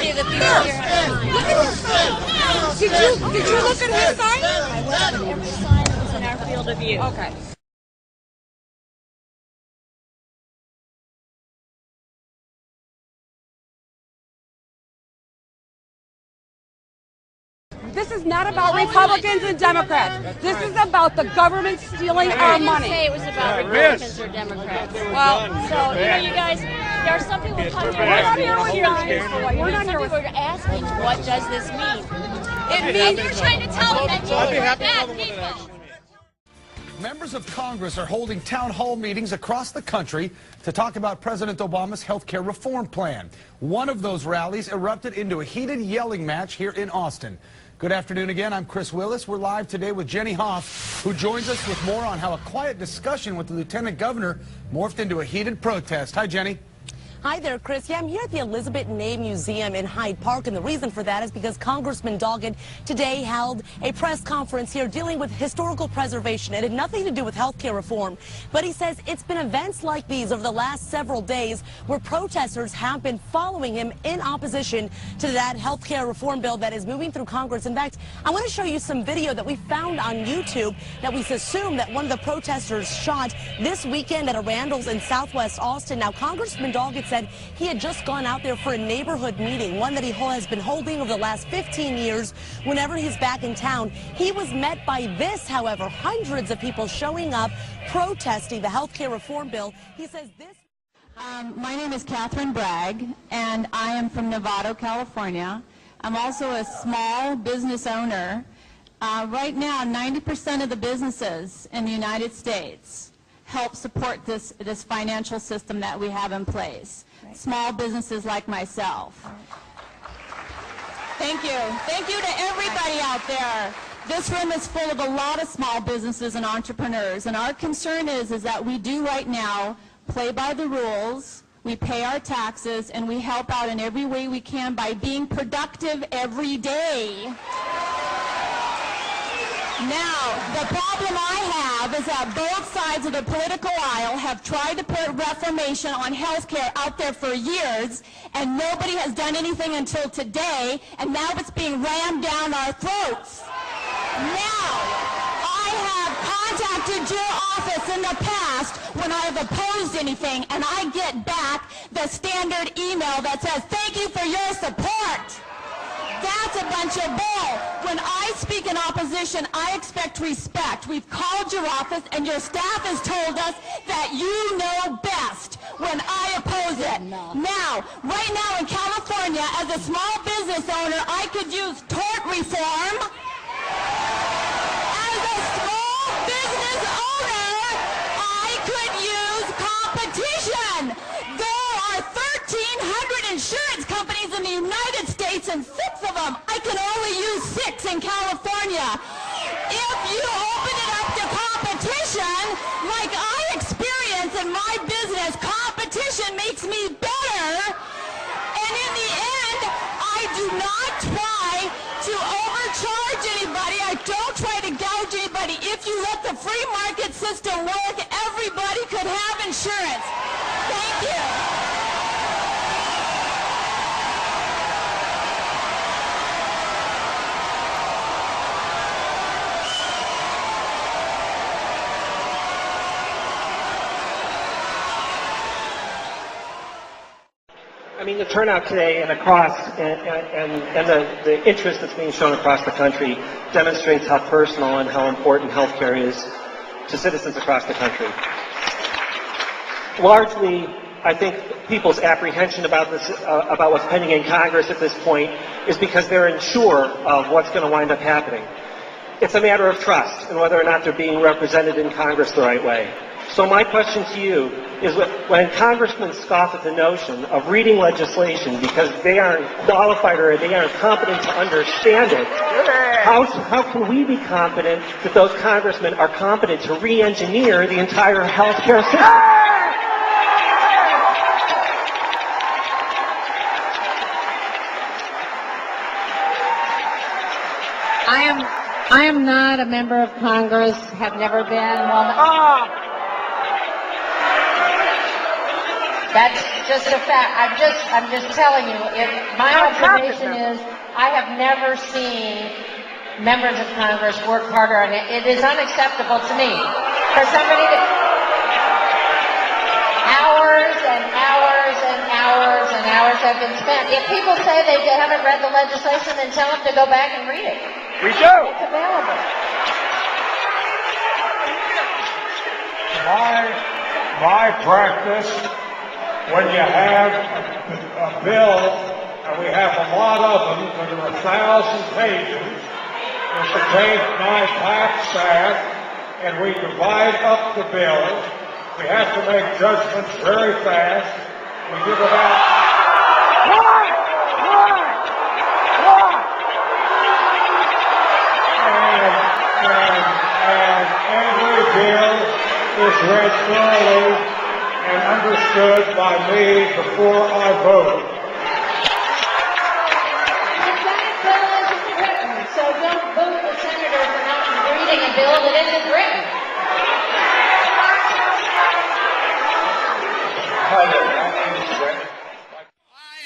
you the future of your house. Did you look at his sign? I looked at every sign that was in our field of view. Okay. This is not about Republicans and Democrats. This is about the government stealing our I didn't money. say it was about Republicans or Democrats. Well, So, you guys, there are some people come here. We're not here with guys. We're not Some here with. people are asking, what does this mean? It means You're trying to tell them that you are bad people. Members of Congress are holding town hall meetings across the country to talk about President Obama's health care reform plan. One of those rallies erupted into a heated yelling match here in Austin. Good afternoon again. I'm Chris Willis. We're live today with Jenny Hoff, who joins us with more on how a quiet discussion with the lieutenant governor morphed into a heated protest. Hi, Jenny. Hi there, Chris. Yeah, I'm here at the Elizabeth Ney Museum in Hyde Park, and the reason for that is because Congressman Doggett today held a press conference here dealing with historical preservation. It had nothing to do with health care reform, but he says it's been events like these over the last several days where protesters have been following him in opposition to that health care reform bill that is moving through Congress. In fact, I want to show you some video that we found on YouTube that we assume that one of the protesters shot this weekend at a Randall's in Southwest Austin. Now, Congressman Doggett said he had just gone out there for a neighborhood meeting, one that he has been holding over the last 15 years whenever he's back in town. He was met by this, however, hundreds of people showing up protesting the health care reform bill. He says this. My name is Catherine Bragg, and I am from Novato, California. I'm also a small business owner. Right now, 90% of the businesses in the United States help support this financial system that we have in place. Right. Small businesses like myself. Thank you. Thank you to everybody out there. This room is full of a lot of small businesses and entrepreneurs, and our concern is that we do right now play by the rules, we pay our taxes, and we help out in every way we can by being productive every day. Now, the problem I have is that both sides of the political aisle have tried to put reformation on health care out there for years, and nobody has done anything until today, and now it's being rammed down our throats. Now, I have contacted your office in the past when I have opposed anything, and I get back the standard email that says, "Thank you for your support." That's a bunch of bull. When I speak in opposition, I expect respect. We've called your office, and your staff has told us that you know best when I oppose it. Now, right now in California, as a small business owner, I could use tort reform. As a small business owner, I could use competition. There are 1,300 insurance companies in the United States, and 6 of them, I can only use 6 in California. If you open it up to competition, like I experience in my business, competition makes me better. And in the end, I do not try to overcharge anybody. I don't try to gouge anybody. If you let the free market system work, everybody could have insurance. Thank you. I mean, the turnout today and across, and the interest that's being shown across the country demonstrates how personal and how important healthcare is to citizens across the country. Largely, I think people's apprehension about this, about what's pending in Congress at this point, is because they're unsure of what's going to wind up happening. It's a matter of trust and whether or not they're being represented in Congress the right way. So my question to you is, when congressmen scoff at the notion of reading legislation because they aren't qualified or they aren't competent to understand it, how can we be confident that those congressmen are competent to re-engineer the entire health care system? I am not a member of Congress, have never been. Well, just a fact. I'm just telling you. My observation is I have never seen members of Congress work harder on it. It is unacceptable to me for somebody to hours and hours and hours and hours have been spent. If people say they haven't read the legislation, then tell them to go back and read it. We do. It's available. My practice, when you have a bill, and we have a lot of them that are 1,000 pages, is to take my half staff and we divide up the bills. We have to make judgments very fast. We give about... Why? And every bill is read thoroughly and understood by me before I vote. The Senate bill isn't written, so don't boot the senator for not reading a bill that isn't written. I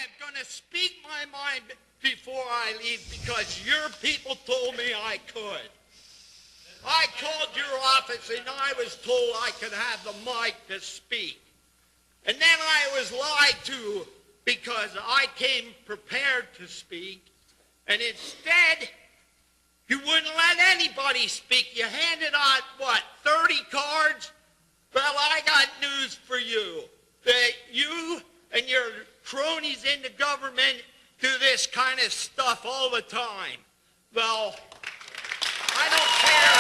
am going to speak my mind before I leave because your people told me I could. I called your office and I was told I could have the mic to speak. And then I was lied to because I came prepared to speak. And instead, you wouldn't let anybody speak. You handed out, 30 cards? Well, I got news for you. That you and your cronies in the government do this kind of stuff all the time. Well, I don't care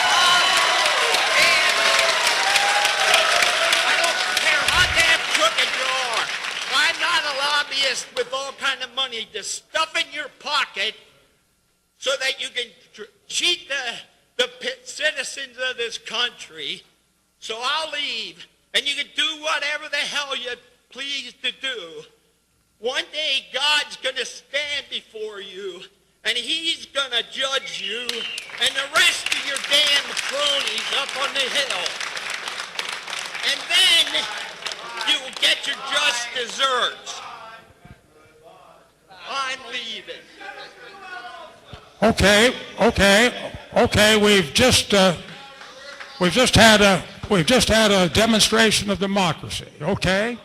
how damn crooked you are. I'm not a lobbyist with all kind of money to stuff in your pocket so that you can cheat the citizens of this country. So I'll leave, and you can do whatever the hell you please to do. One day God's going to stand before you, and he's going to judge you and the rest of your damn cronies up on the hill. And then you will get your just desserts. I'm leaving. Okay. We've just had a demonstration of democracy. Okay.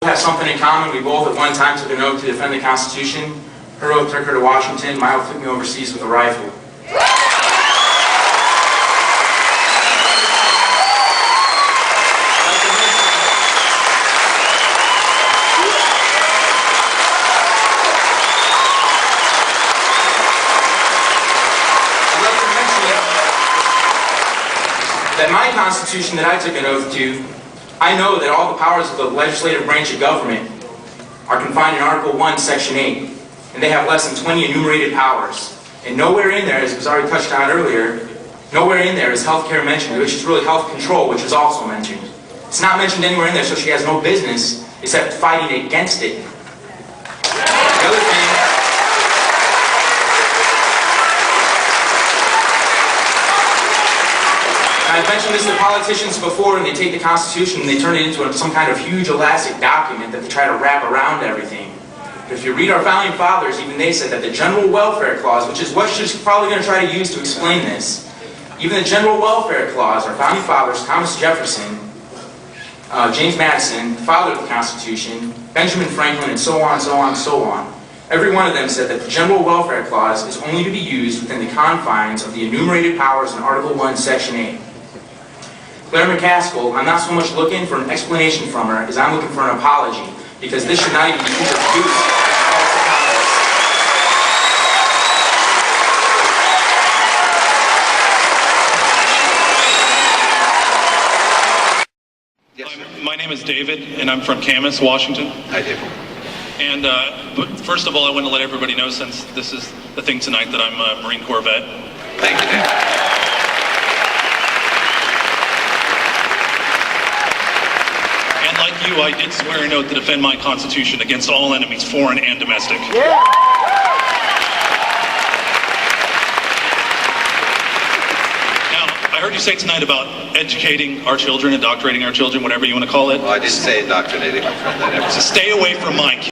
Have something in common. We both at one time took an oath to defend the Constitution. Her oath took her to Washington. My oath took me overseas with a rifle. That my Constitution that I took an oath to, I know that all the powers of the legislative branch of government are confined in Article 1, Section 8, and they have less than 20 enumerated powers. And nowhere in there, as was already touched on earlier, nowhere in there is health care mentioned, which is really health control, which is also mentioned. It's not mentioned anywhere in there, so she has no business except fighting against it. The other thing, I've mentioned this to politicians before, and they take the Constitution and they turn it into some kind of huge elastic document that they try to wrap around everything. But if you read our founding fathers, even they said that the General Welfare Clause, which is what she's probably going to try to use to explain this, even the General Welfare Clause, our founding fathers, Thomas Jefferson, James Madison, the father of the Constitution, Benjamin Franklin, and so on, so on, so on. Every one of them said that the General Welfare Clause is only to be used within the confines of the enumerated powers in Article 1, Section 8. Claire McCaskill, I'm not so much looking for an explanation from her as I'm looking for an apology, because this should not even be introduced. My name is David, and I'm from Camas, Washington. Hi, David. And but first of all, I want to let everybody know, since this is the thing tonight, that I'm a Marine Corps vet. Thank you, David. And like you, I did swear an oath to defend my Constitution against all enemies, foreign and domestic. Yeah. Now, I heard you say tonight about educating our children, indoctrinating our children, whatever you want to call it? Well, I didn't say indoctrinating, my friend. I never said. Stay away from my kids.